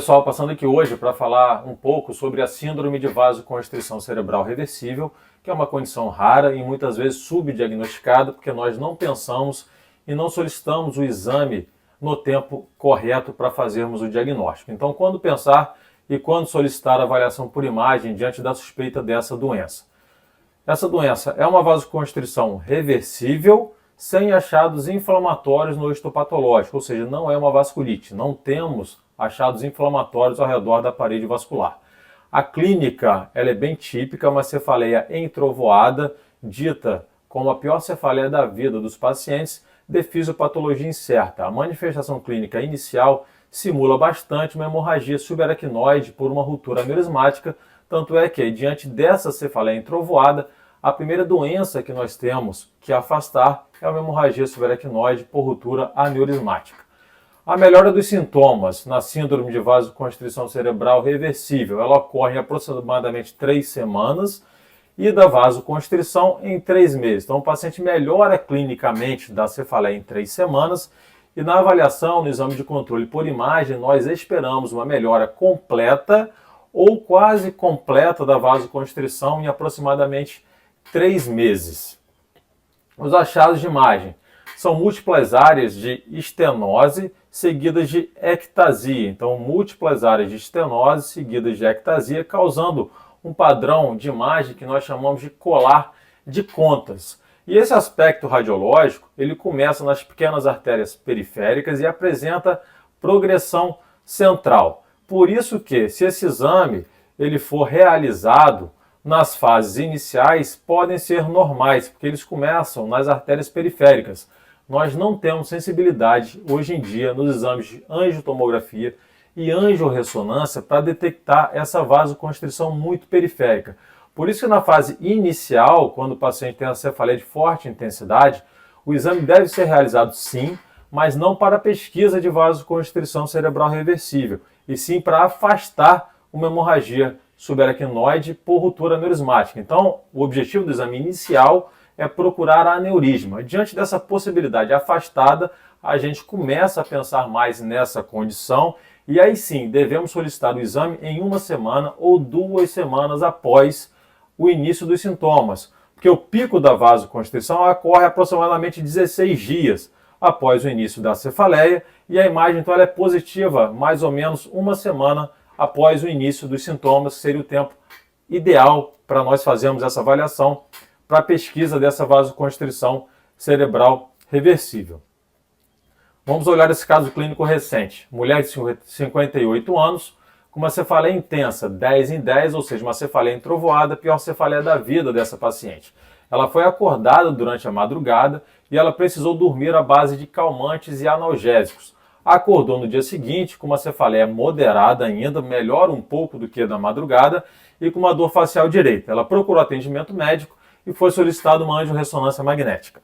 pessoal, passando aqui hoje para falar um pouco sobre a síndrome de vasoconstrição cerebral reversível, que é uma condição rara e muitas vezes subdiagnosticada porque nós não pensamos e não solicitamos o exame no tempo correto para fazermos o diagnóstico. Então, quando pensar e quando solicitar a avaliação por imagem diante da suspeita dessa doença? Essa doença é uma vasoconstrição reversível sem achados inflamatórios no histopatológico, ou seja, não é uma vasculite, não temos achados inflamatórios ao redor da parede vascular. A clínica ela é bem típica, uma cefaleia entrovoada, dita como a pior cefaleia da vida dos pacientes, de fisiopatologia incerta. A manifestação clínica inicial simula bastante uma hemorragia subaracnoide por uma ruptura aneurismática, tanto é que, diante dessa cefaleia entrovoada, a primeira doença que nós temos que afastar é uma hemorragia subaracnoide por ruptura aneurismática. A melhora dos sintomas na síndrome de vasoconstrição cerebral reversível, ela ocorre em aproximadamente 3 semanas e da vasoconstrição em 3 meses. Então o paciente melhora clinicamente da cefaleia em 3 semanas e na avaliação, no exame de controle por imagem, nós esperamos uma melhora completa ou quase completa da vasoconstrição em aproximadamente 3 meses. Os achados de imagem são múltiplas áreas de estenose seguidas de ectasia. Então, múltiplas áreas de estenose seguidas de ectasia, causando um padrão de imagem que nós chamamos de colar de contas. E esse aspecto radiológico, ele começa nas pequenas artérias periféricas e apresenta progressão central. Por isso que, se esse exame ele for realizado nas fases iniciais, podem ser normais, porque eles começam nas artérias periféricas. Nós não temos sensibilidade hoje em dia nos exames de angiotomografia e angiorressonância para detectar essa vasoconstrição muito periférica. Por isso que na fase inicial, quando o paciente tem a cefaleia de forte intensidade, o exame deve ser realizado sim, mas não para pesquisa de vasoconstrição cerebral reversível, e sim para afastar uma hemorragia subaracnoide por ruptura aneurismática. Então, o objetivo do exame inicial é procurar aneurisma. Diante dessa possibilidade afastada, a gente começa a pensar mais nessa condição e aí sim, devemos solicitar o exame em 1 semana ou 2 semanas após o início dos sintomas, porque o pico da vasoconstrição ocorre aproximadamente 16 dias após o início da cefaleia e a imagem então ela é positiva mais ou menos 1 semana após o início dos sintomas, que seria o tempo ideal para nós fazermos essa avaliação para a pesquisa dessa vasoconstrição cerebral reversível. Vamos olhar esse caso clínico recente. Mulher de 58 anos, com uma cefaleia intensa, 10 em 10, ou seja, uma cefaleia entrovoada, pior cefaleia da vida dessa paciente. Ela foi acordada durante a madrugada e ela precisou dormir à base de calmantes e analgésicos. Acordou no dia seguinte com uma cefaleia moderada ainda, melhor um pouco do que da madrugada, e com uma dor facial direita. Ela procurou atendimento médico e foi solicitada uma angiorressonância magnética.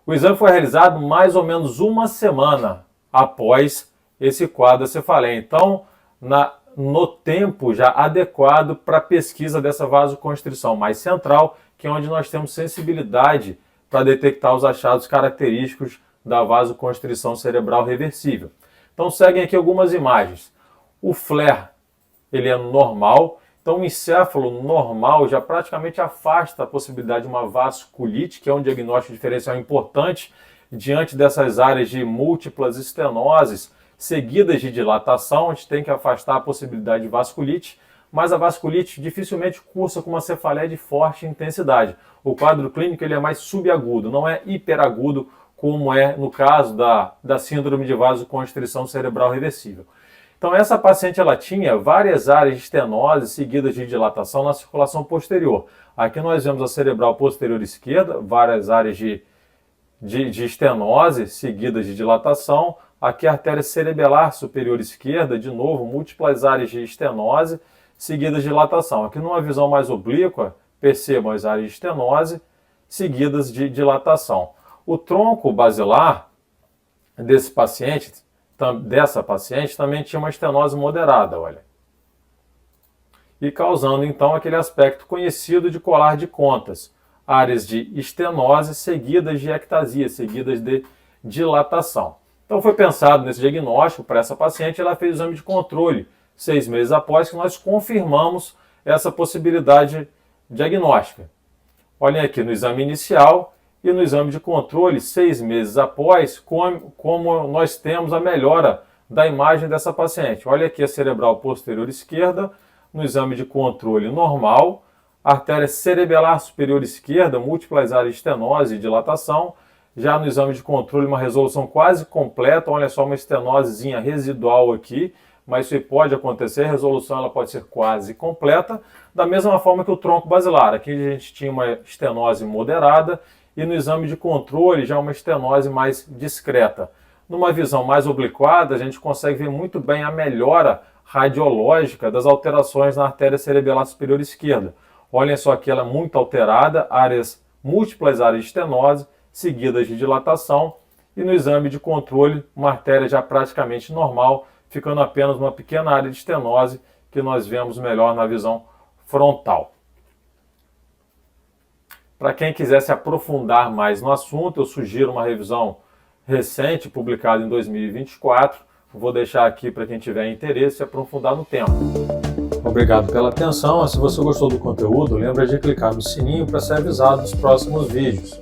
O exame foi realizado mais ou menos 1 semana após esse quadro da cefaleia. Então, no tempo já adequado para a pesquisa dessa vasoconstrição mais central, que é onde nós temos sensibilidade para detectar os achados característicos da vasoconstrição cerebral reversível. Então seguem aqui algumas imagens. O flare, ele é normal, então o encéfalo normal já praticamente afasta a possibilidade de uma vasculite, que é um diagnóstico diferencial importante diante dessas áreas de múltiplas estenoses seguidas de dilatação, a gente tem que afastar a possibilidade de vasculite, mas a vasculite dificilmente cursa com uma cefaleia de forte intensidade. O quadro clínico ele é mais subagudo, não é hiperagudo, como é no caso da síndrome de vasoconstrição cerebral reversível. Então essa paciente ela tinha várias áreas de estenose seguidas de dilatação na circulação posterior. Aqui nós vemos a cerebral posterior esquerda, várias áreas de estenose seguidas de dilatação. Aqui a artéria cerebelar superior esquerda, de novo, múltiplas áreas de estenose seguidas de dilatação. Aqui numa visão mais oblíqua, percebam as áreas de estenose seguidas de dilatação. O tronco basilar dessa paciente também tinha uma estenose moderada, olha. E causando então aquele aspecto conhecido de colar de contas. Áreas de estenose seguidas de ectasia, seguidas de dilatação. Então foi pensado nesse diagnóstico para essa paciente, ela fez o exame de controle 6 meses após, que nós confirmamos essa possibilidade diagnóstica. Olhem aqui no exame inicial e no exame de controle, 6 meses após, como nós temos a melhora da imagem dessa paciente. Olha aqui a cerebral posterior esquerda, no exame de controle normal, artéria cerebelar superior esquerda, múltiplas áreas de estenose e dilatação. Já no exame de controle, uma resolução quase completa, olha só uma estenosezinha residual aqui, mas isso pode acontecer, a resolução ela pode ser quase completa, da mesma forma que o tronco basilar. Aqui a gente tinha uma estenose moderada e no exame de controle já uma estenose mais discreta. Numa visão mais obliquada, a gente consegue ver muito bem a melhora radiológica das alterações na artéria cerebelar superior esquerda. Olhem só aqui, ela é muito alterada, múltiplas áreas de estenose, seguidas de dilatação, e no exame de controle, uma artéria já praticamente normal, ficando apenas uma pequena área de estenose que nós vemos melhor na visão frontal. Para quem quiser se aprofundar mais no assunto, eu sugiro uma revisão recente, publicada em 2024. Vou deixar aqui para quem tiver interesse se aprofundar no tema. Obrigado pela atenção. Se você gostou do conteúdo, lembra de clicar no sininho para ser avisado dos próximos vídeos.